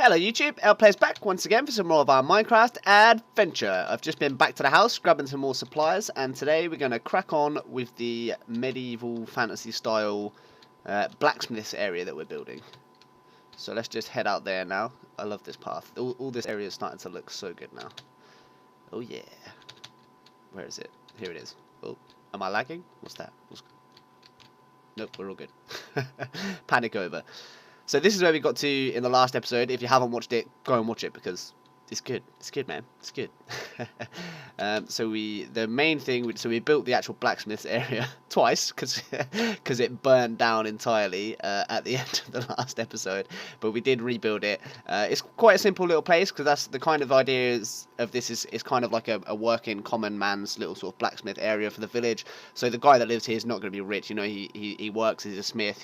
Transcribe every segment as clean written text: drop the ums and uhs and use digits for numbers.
Hello YouTube, LPlayer's back once again for some more of our Minecraft adventure. I've just been back to the house grabbing some more supplies, and today we're going to crack on with the medieval fantasy style blacksmiths area that we're building. So let's just head out there now. I love this path. All this area is starting to look so good now. Oh yeah. Where is it? Here it is. Oh, am I lagging? What's that? Nope, we're all good. Panic over. So this is where we got to in the last episode. If you haven't watched it, go and watch it because it's good. It's good, man. It's good. So the main thing, so we built the actual blacksmiths area twice because it burned down entirely at the end of the last episode. But we did rebuild it. It's quite a simple little place because that's the kind of ideas of this is kind of like a working common man's little sort of blacksmith area for the village. So the guy that lives here is not going to be rich. You know, he works as a smith.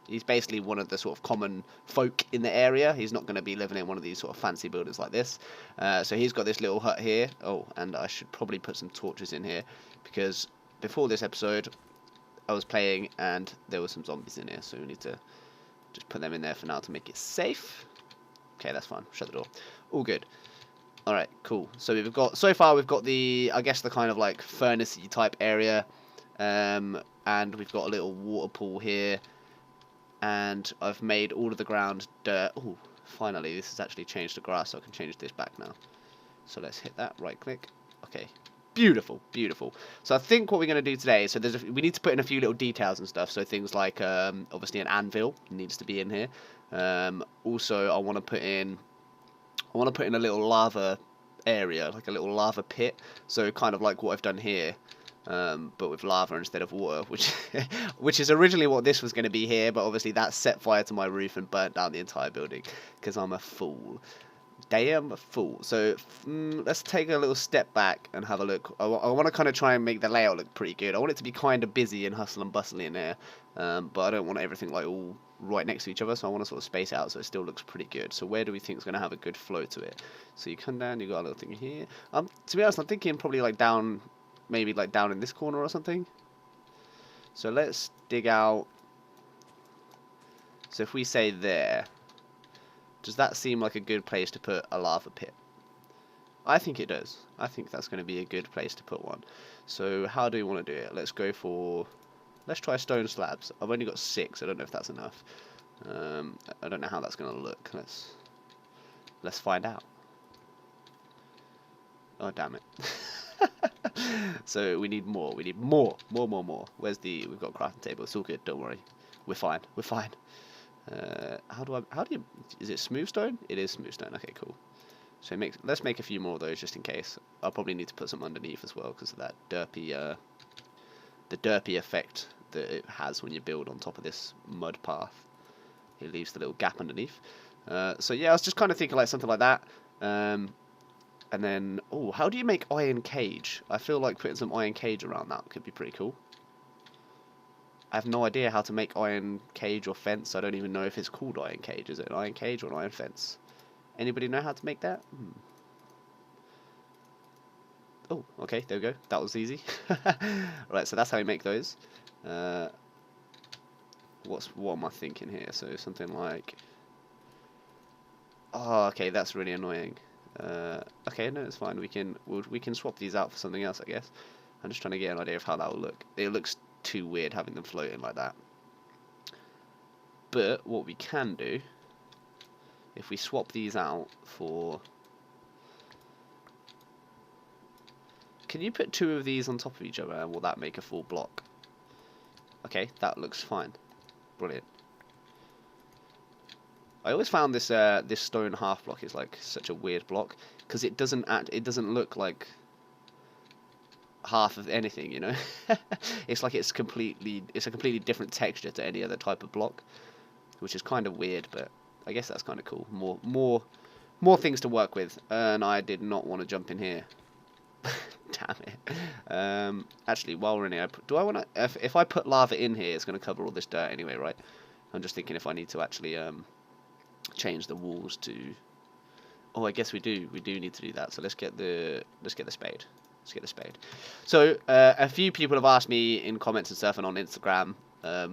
He's basically one of the sort of common folk in the area. He's not going to be living in one of these sort of fancy buildings like this. So he's got this little hut here. Oh, and I should probably put some torches in here because before this episode I was playing and there were some zombies in here. So we need to just put them in there for now to make it safe. Okay, that's fine. Shut the door. All good. Alright, cool. So so far we've got the, I guess the kind of like furnace-y type area. And we've got a little water pool here. And I've made all of the ground dirt. Oh, finally, this has actually changed the grass, so I can change this back now. So let's hit that, right click. Okay, beautiful, beautiful. So I think what we're going to do today, so we need to put in a few little details and stuff. So things like, obviously an anvil needs to be in here. Also, I want to put in a little lava area, like a little lava pit. So kind of like what I've done here. But with lava instead of water, which is originally what this was going to be here, but obviously that set fire to my roof and burnt down the entire building, because I'm a fool. Damn fool. So let's take a little step back and have a look. I want to kind of try and make the layout look pretty good. I want it to be kind of busy and hustle and bustle in there, but I don't want everything like all right next to each other, so I want to sort of space out so it still looks pretty good. So where do we think is going to have a good flow to it? So you come down, you got a little thing here. To be honest, I'm thinking probably like down. Maybe like down in this corner or something. So let's dig out. So if we say there, does that seem like a good place to put a lava pit? I think it does. I think that's going to be a good place to put one. So how do we want to do it? Let's try stone slabs. I've only got 6. I don't know if that's enough. I don't know how that's going to look. Let's find out. Oh damn it. So we need more. We need more. Where's we've got a crafting table. It's all good. Don't worry. We're fine. We're fine. Is it smooth stone? It is smooth stone. Okay, cool. So let's make a few more of those just in case. I'll probably need to put some underneath as well because of that derpy, the derpy effect that it has when you build on top of this mud path. It leaves the little gap underneath. So yeah, I was just kind of thinking like something like that. And then, oh, how do you make iron cage? I feel like putting some iron cage around that could be pretty cool. I have no idea how to make iron cage or fence. I don't even know if it's called iron cage. Is it an iron cage or an iron fence? Anybody know how to make that? Oh, okay, there we go. That was easy. Right, so that's how you make those. What am I thinking here? So something like... Oh, okay, that's really annoying. Okay, no, it's fine. We can swap these out for something else, I guess. I'm just trying to get an idea of how that will look. It looks too weird having them floating like that. But what we can do, if we swap these out for... Can you put 2 of these on top of each other and will that make a full block? Okay, that looks fine. Brilliant. I always found this this stone half block is like such a weird block because it doesn't look like half of anything, you know. It's like it's a completely different texture to any other type of block, which is kind of weird, but I guess that's kind of cool. More things to work with, and I did not want to jump in here. Damn it. Actually, while we're in here, do I want to? If I put lava in here, it's going to cover all this dirt anyway, right? I'm just thinking if I need to actually change the walls to... Oh, I guess we do need to do that. So let's get the spade. Let's get the spade. So a few people have asked me in comments and stuff and on Instagram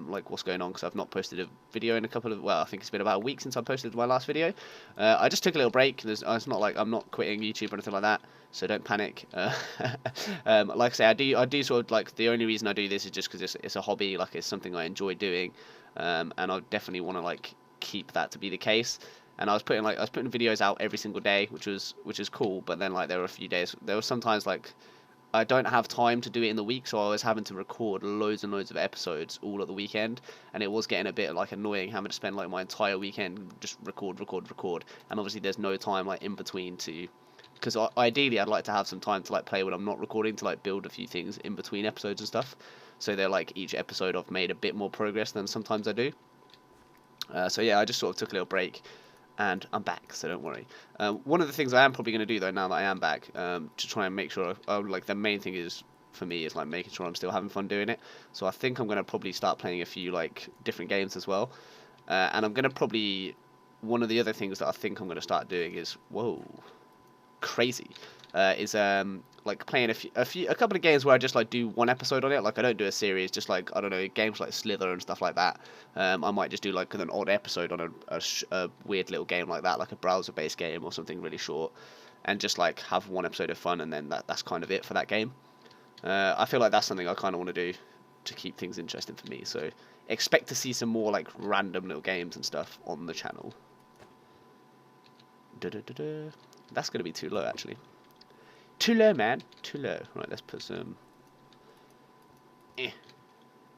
like what's going on, because I've not posted a video in a couple of, well, I think it's been about a week since I posted my last video. I just took a little break. It's not like I'm not quitting YouTube or anything like that, so don't panic. Like I say, I do sort of, like, the only reason I do this is just because it's a hobby, like it's something I enjoy doing, and I definitely want to like keep that to be the case. And I was putting videos out every single day, which was cool. But then, like, there were a few days, there were sometimes like I don't have time to do it in the week, so I was having to record loads and loads of episodes all at the weekend, and it was getting a bit like annoying having to spend like my entire weekend just record, and obviously there's no time like in between to, because ideally I'd like to have some time to like play when I'm not recording, to like build a few things in between episodes and stuff, so they're like each episode I've made a bit more progress than sometimes I do. So yeah, I just sort of took a little break, and I'm back, so don't worry. One of the things I am probably going to do, though, now that I am back, to try and make sure, like, the main thing is, for me, is, like, making sure I'm still having fun doing it. So I think I'm going to probably start playing a few, like, different games as well. And I'm going to probably, one of the other things that I think I'm going to start doing is, whoa, crazy, is like playing a couple of games where I just like do one episode on it. Like, I don't do a series, just like, I don't know, games like Slither and stuff like that. I might just do like an odd episode on a weird little game like that, like a browser-based game or something really short, and just like have one episode of fun, and then that's kind of it for that game. I feel like that's something I kind of want to do to keep things interesting for me. So expect to see some more like random little games and stuff on the channel. That's going to be too low, actually. Too low, man. Too low. Right, let's put some...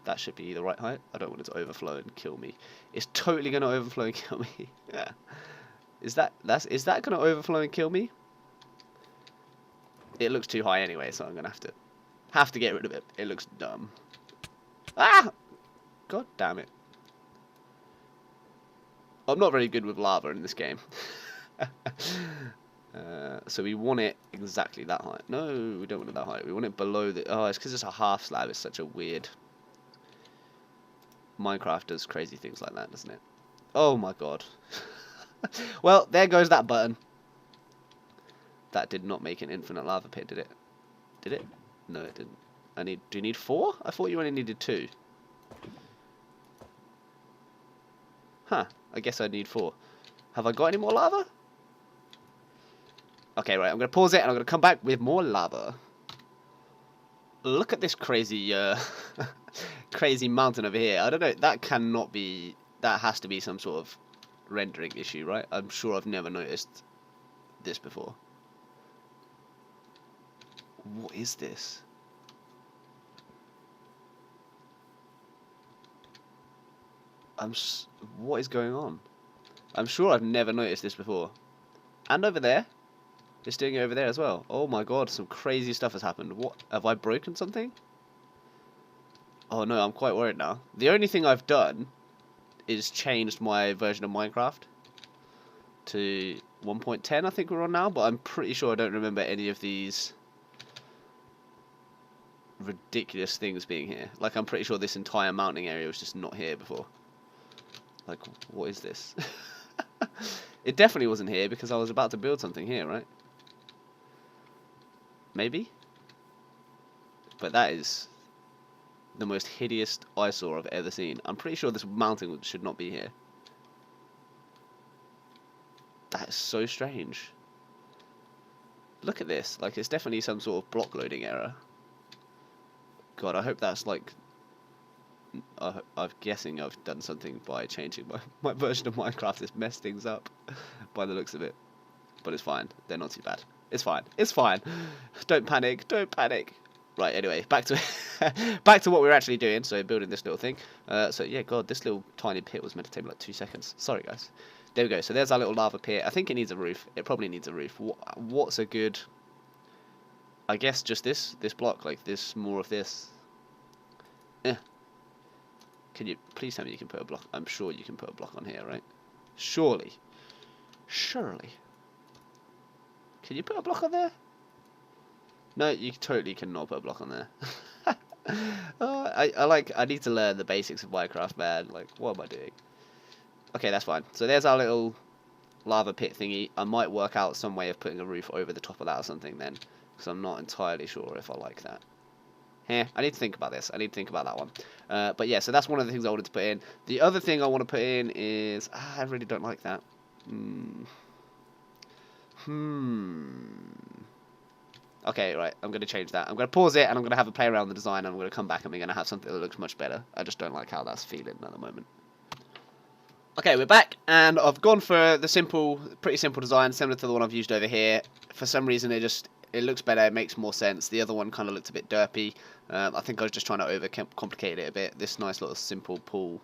That should be the right height. I don't want it to overflow and kill me. It's totally going to overflow and kill me. Yeah. Is that going to overflow and kill me? It looks too high anyway, so I'm going to have to get rid of it. It looks dumb. Ah! God damn it. I'm not very good with lava in this game. So we want it exactly that height. No, we don't want it that height. We want it below the... Oh, it's because it's a half slab. It's such a weird... Minecraft does crazy things like that, doesn't it? Oh my god. Well, there goes that button. That did not make an infinite lava pit, did it? Did it? No, it didn't. Do you need 4? I thought you only needed 2. Huh. I guess I need 4. Have I got any more lava? Okay, right, I'm going to pause it, and I'm going to come back with more lava. Look at this crazy, crazy mountain over here. I don't know, that cannot be... That has to be some sort of rendering issue, right? I'm sure I've never noticed this before. What is this? What is going on? I'm sure I've never noticed this before. And over there. It's doing it over there as well. Oh my god, some crazy stuff has happened. What? Have I broken something? Oh no, I'm quite worried now. The only thing I've done is changed my version of Minecraft to 1.10, I think we're on now, but I'm pretty sure I don't remember any of these ridiculous things being here. Like, I'm pretty sure this entire mounting area was just not here before. Like, what is this? It definitely wasn't here because I was about to build something here, right? Maybe? But that is the most hideous eyesore I've ever seen. I'm pretty sure this mountain should not be here. That is so strange. Look at this. Like, it's definitely some sort of block loading error. God, I hope that's like... I'm guessing I've done something by changing my version of Minecraft. It's messed things up by the looks of it. But it's fine. They're not too bad. It's fine. It's fine. Don't panic. Don't panic. Right, anyway, back to back to what we're actually doing. So building this little thing. So yeah, God, this little tiny pit was meant to take me like 2 seconds. Sorry, guys. There we go. So there's our little lava pit. I think it needs a roof. It probably needs a roof. What's a good... I guess just this block, like this, more of this. Can you please tell me you can put a block? I'm sure you can put a block on here, right? Surely. Surely. Can you put a block on there? No, you totally cannot put a block on there. I need to learn the basics of Minecraft, man. Like, what am I doing? Okay, that's fine. So there's our little lava pit thingy. I might work out some way of putting a roof over the top of that or something then, because I'm not entirely sure if I like that. I need to think about this. I need to think about that one. But yeah, so that's one of the things I wanted to put in. The other thing I want to put in is... I really don't like that. Okay, right, I'm going to change that. I'm going to pause it, and I'm going to have a play around the design, and I'm going to come back, and we're going to have something that looks much better. I just don't like how that's feeling at the moment. Okay, we're back, and I've gone for the simple, pretty simple design, similar to the one I've used over here. For some reason, it looks better, it makes more sense. The other one kind of looked a bit derpy. I think I was just trying to overcomplicate it a bit. This nice little simple pool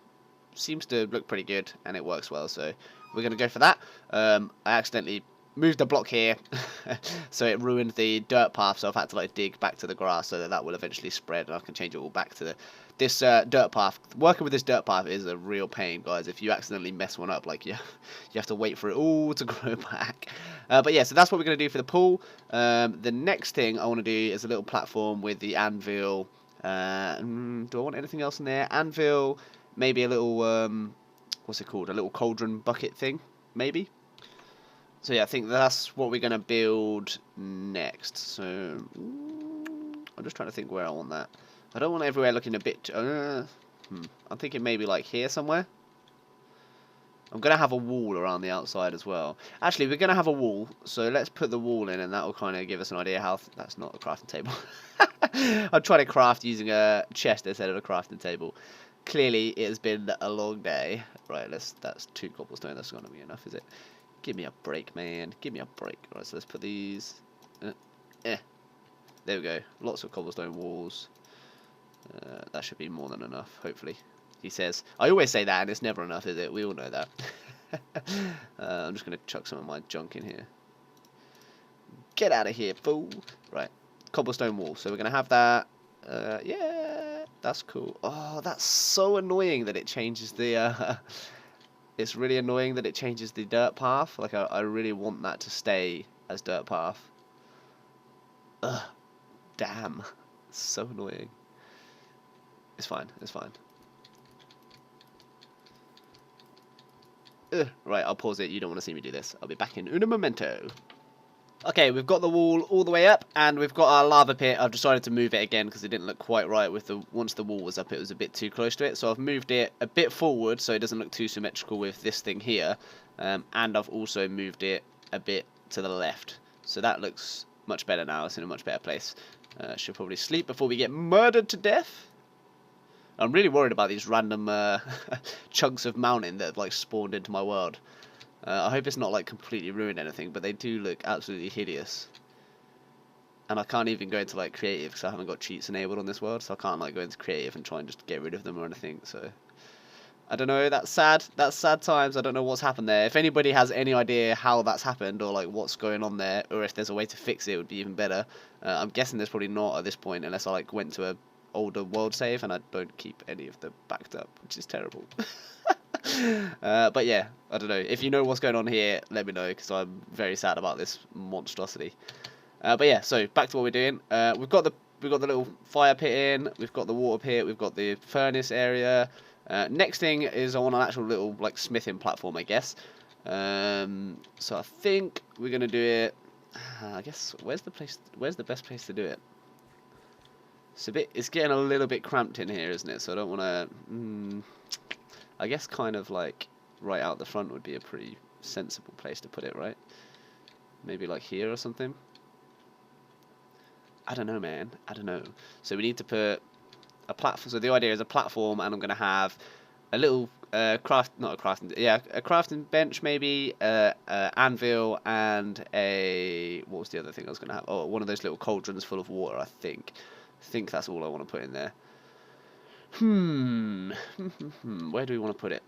seems to look pretty good, and it works well, so we're going to go for that. I accidentally moved the block here, so it ruined the dirt path, so I've had to like dig back to the grass so that will eventually spread, and I can change it all back to this dirt path. Working with this dirt path is a real pain, guys. If you accidentally mess one up, like you have to wait for it all to grow back. But yeah, so that's what we're going to do for the pool. The next thing I want to do is a little platform with the anvil. Do I want anything else in there? Anvil, maybe a little, what's it called? A little cauldron bucket thing, maybe? So yeah, I think that's what we're going to build next. So I'm just trying to think where I want that. I don't want everywhere looking a bit... I'm thinking maybe like here somewhere. I'm going to have a wall around the outside as well. Actually, we're going to have a wall, so let's put the wall in, and that will kind of give us an idea how... That's not a crafting table. I'm trying to craft using a chest instead of a crafting table. Clearly, it has been a long day. Right, that's 2 cobblestone. That's not going to be enough, is it? Give me a break, man. Give me a break. Right, so let's put these... There we go. Lots of cobblestone walls. That should be more than enough, hopefully. He says. I always say that, and it's never enough, is it? We all know that. I'm just going to chuck some of my junk in here. Get out of here, fool. Right. Cobblestone wall. So we're going to have that. Yeah, that's cool. Oh, that's so annoying that it changes the... It's really annoying that it changes the dirt path. Like, I really want that to stay as dirt path. Ugh. Damn. It's so annoying. It's fine. It's fine. Right, I'll pause it. You don't want to see me do this. I'll be back in un momento. Okay, we've got the wall all the way up, and we've got our lava pit. I've decided to move it again because it didn't look quite right with once the wall was up, it was a bit too close to it. So I've moved it a bit forward so it doesn't look too symmetrical with this thing here. And I've also moved it a bit to the left. So that looks much better now. It's in a much better place. Should probably sleep before we get murdered to death. I'm really worried about these random chunks of mountain that have like spawned into my world. I hope it's not like completely ruined anything, but they do look absolutely hideous. And I can't even go into like creative because I haven't got cheats enabled on this world, so I can't like go into creative and try and just get rid of them or anything. So I don't know. That's sad. That's sad times. I don't know what's happened there. If anybody has any idea how that's happened or like what's going on there, or if there's a way to fix it, it would be even better. I'm guessing there's probably not at this point, unless I like went to a older world save, and I don't keep any of them backed up, which is terrible. But yeah, I don't know. If you know what's going on here, let me know, because I'm very sad about this monstrosity. But yeah, so back to what we're doing. We've got the little fire pit in. We've got the water pit. We've got the furnace area. Next thing is I want an actual little like smithing platform, I guess. So I think we're gonna do it. I guess where's the best place to do it? It's getting a little bit cramped in here, isn't it? So I don't want to. I guess kind of like right out the front would be a pretty sensible place to put it, right? Maybe like here or something. I don't know, man. I don't know. So we need to put a platform. So the idea is a platform, and I'm going to have a little a crafting bench maybe, anvil, and what was the other thing I was going to have? Oh, one of those little cauldrons full of water, I think. I think that's all I want to put in there. Where do we want to put it?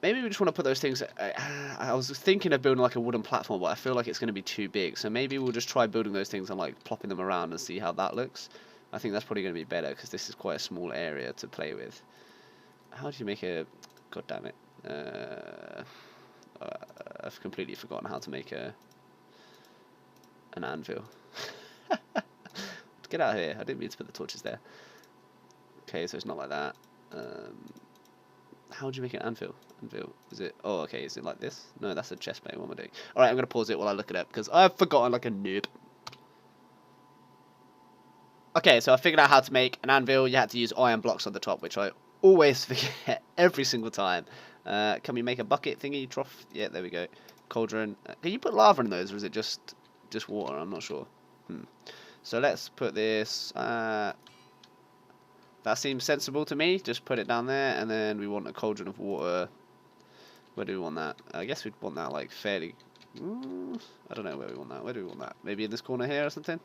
Maybe we just want to put those things... I was thinking of building like a wooden platform, but I feel like it's going to be too big. So maybe we'll just try building those things and like plopping them around and see how that looks. I think that's probably going to be better, because this is quite a small area to play with. How do you make a... God damn it. I've completely forgotten how to make an anvil. Get out of here. I didn't mean to put the torches there. Okay, so it's not like that. How do you make an anvil? Anvil, is it? Oh, okay, is it like this? No, that's a chest plate. What am I doing? Alright, I'm going to pause it while I look it up, because I've forgotten like a noob. Okay, so I figured out how to make an anvil. You had to use iron blocks on the top, which I always forget every single time. Can we make a bucket thingy, trough? Yeah, there we go. Cauldron. Can you put lava in those, or is it just water? I'm not sure. So let's put this... that seems sensible to me. Just put it down there, and then we want a cauldron of water. Where do we want that? I guess we'd want that like fairly... I don't know where we want that. Where do we want that? Maybe in this corner here or something?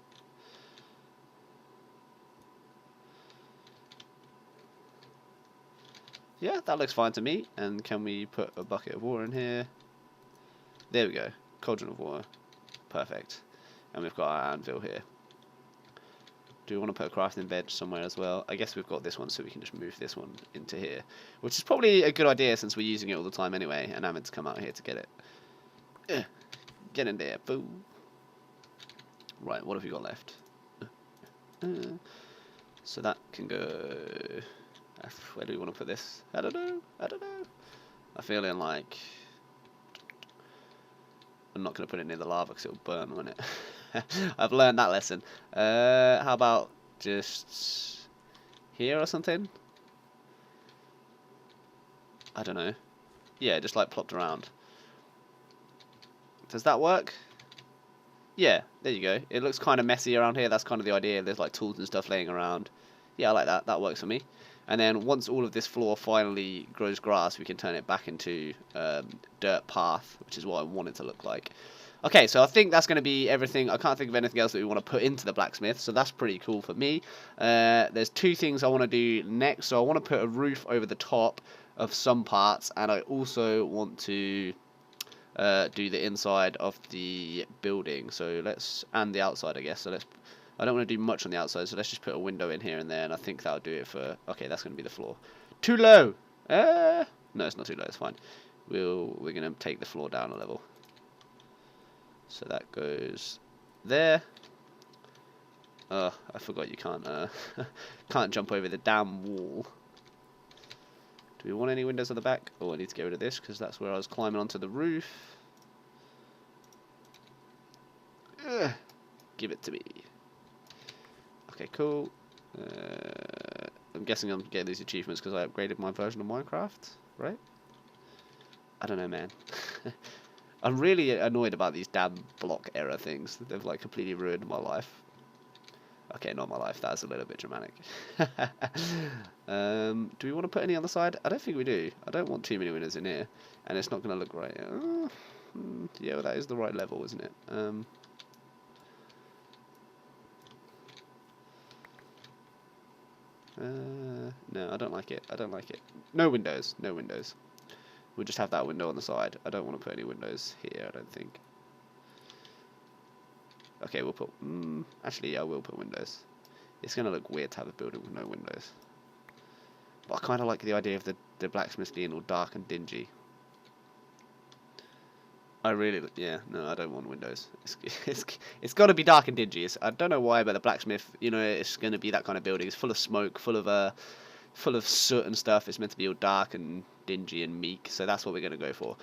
Yeah, that looks fine to me. And can we put a bucket of water in here? There we go. Cauldron of water. Perfect. And we've got our anvil here. Do we want to put a crafting bench somewhere as well? I guess we've got this one, so we can just move this one into here. Which is probably a good idea since we're using it all the time anyway, and having to come out here to get it. Get in there, boom. Right, what have we got left? So that can go... Where do we want to put this? I don't know. I'm feeling like... I'm not going to put it near the lava because it'll burn, won't it? I've learned that lesson. How about just here or something? I don't know. Yeah, just like plopped around. Does that work? Yeah, there you go. It looks kind of messy around here. That's kind of the idea. There's like tools and stuff laying around. Yeah, I like that. That works for me. And then once all of this floor finally grows grass, we can turn it back into dirt path, which is what I want it to look like. Okay, so I think that's going to be everything. I can't think of anything else that we want to put into the blacksmith, so that's pretty cool for me. There's two things I want to do next. So I want to put a roof over the top of some parts, and I also want to do the inside of the building. So and the outside, I guess. So I don't want to do much on the outside, so let's just put a window in here and there, and I think that'll do it for... Okay, that's going to be the floor. Too low! No, it's not too low, it's fine. We're going to take the floor down a level. So that goes there. I forgot you can't can't jump over the damn wall. Do we want any windows on the back? Oh, I need to get rid of this, because that's where I was climbing onto the roof. Give it to me. Okay, cool. I'm guessing I'm getting these achievements because I upgraded my version of Minecraft, right? I don't know, man. I'm really annoyed about these damn block error things. They've like completely ruined my life. Okay, not my life. That's a little bit dramatic. Do we want to put any on the side? I don't think we do. I don't want too many windows in here, and it's not going to look right. Yeah, well, that is the right level, isn't it? No, I don't like it. I don't like it. No windows. No windows. We'll just have that window on the side. I don't want to put any windows here, I don't think. Okay, we'll put... actually, yeah, I will put windows. It's going to look weird to have a building with no windows. But I kind of like the idea of the blacksmith being all dark and dingy. I really... Yeah, no, I don't want windows. It's got to be dark and dingy. I don't know why, but the blacksmith, you know, it's going to be that kind of building. It's full of smoke, full of soot and stuff. It's meant to be all dark and dingy and meek, so that's what we're going to go for.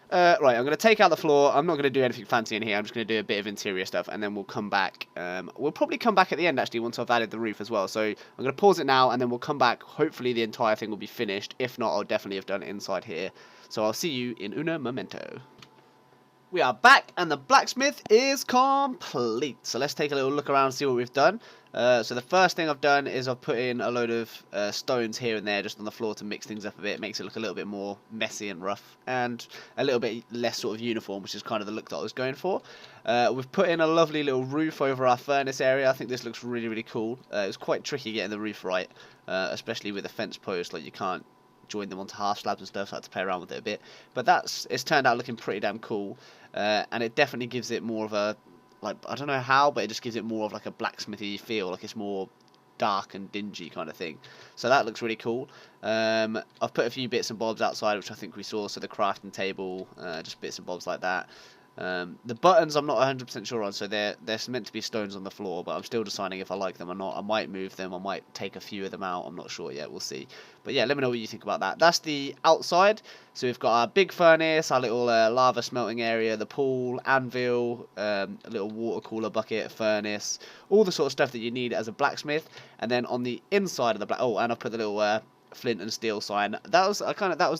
Right, I'm going to take out the floor. I'm not going to do anything fancy in here. I'm just going to do a bit of interior stuff, and then we'll come back. We'll probably come back at the end, actually, once I've added the roof as well. So I'm going to pause it now, and then we'll come back. Hopefully the entire thing will be finished. If not, I'll definitely have done it inside here. So I'll see you in una momento. We are back, and the blacksmith is complete. So let's take a little look around and see what we've done. So the first thing I've done is I've put in a load of stones here and there just on the floor to mix things up a bit. It makes it look a little bit more messy and rough, and a little bit less sort of uniform, which is kind of the look that I was going for. We've put in a lovely little roof over our furnace area. I think this looks really, really cool. It was quite tricky getting the roof right, especially with a fence post. Like, you can't join them onto half slabs and stuff, so I had to play around with it a bit. But it's turned out looking pretty damn cool, and it definitely gives it more of a, like, I don't know how, but it just gives it more of like a blacksmithy feel, like it's more dark and dingy kind of thing. So that looks really cool. I've put a few bits and bobs outside, which I think we saw, so the crafting table, just bits and bobs like that. The buttons I'm not 100% sure on, so they're meant to be stones on the floor, but I'm still deciding if I like them or not. I might move them, I might take a few of them out, I'm not sure yet, we'll see. But yeah, let me know what you think about that. That's the outside, so we've got our big furnace, our little lava smelting area, the pool, anvil, a little water cooler bucket, furnace, all the sort of stuff that you need as a blacksmith. And then on the inside of the and I've put the little flint and steel sign. That was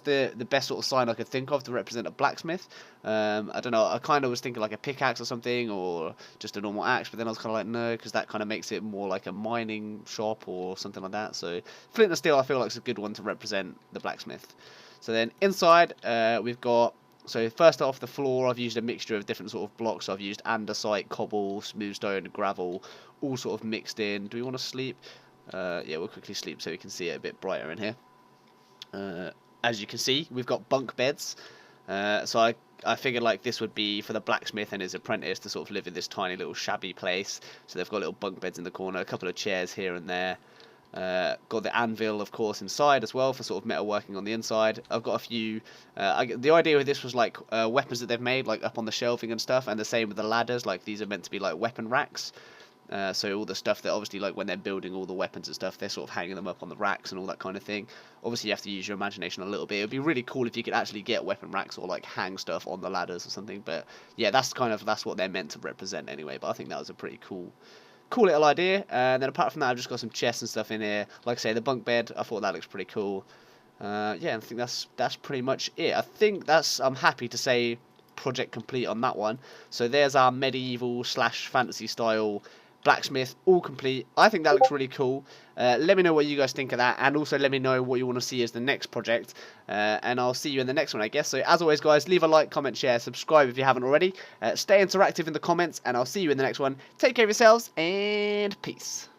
the best sort of sign I could think of to represent a blacksmith. I don't know, I kind of was thinking like a pickaxe or something, or just a normal axe, but then I was kind of like, no, because that kind of makes it more like a mining shop or something like that. So flint and steel I feel like is a good one to represent the blacksmith. So then inside we've got, so first off the floor I've used a mixture of different sort of blocks. So I've used andesite, cobble, smooth stone, gravel, all sort of mixed in. Do we want to sleep? Yeah, we'll quickly sleep so we can see it a bit brighter in here. As you can see, we've got bunk beds. So I figured like this would be for the blacksmith and his apprentice to sort of live in this tiny little shabby place. So they've got little bunk beds in the corner, a couple of chairs here and there. Got the anvil, of course, inside as well for sort of metalworking on the inside. I've got a few. The idea with this was like weapons that they've made, like up on the shelving and stuff, and the same with the ladders. Like these are meant to be like weapon racks. So all the stuff that obviously, like when they're building all the weapons and stuff, they're sort of hanging them up on the racks and all that kind of thing. Obviously you have to use your imagination a little bit. It would be really cool if you could actually get weapon racks or like hang stuff on the ladders or something. But yeah, that's what they're meant to represent anyway. But I think that was a pretty cool little idea. And then apart from that, I've just got some chests and stuff in here. Like I say, the bunk bed, I thought that looks pretty cool. Yeah, I think that's pretty much it. I think I'm happy to say project complete on that one. So there's our medieval / fantasy style blacksmith, all complete. I think that looks really cool. Let me know what you guys think of that, and also let me know what you want to see as the next project, and I'll see you in the next one, I guess. So as always guys, leave a like, comment, share, subscribe if you haven't already. Stay interactive in the comments, and I'll see you in the next one. Take care of yourselves, and peace.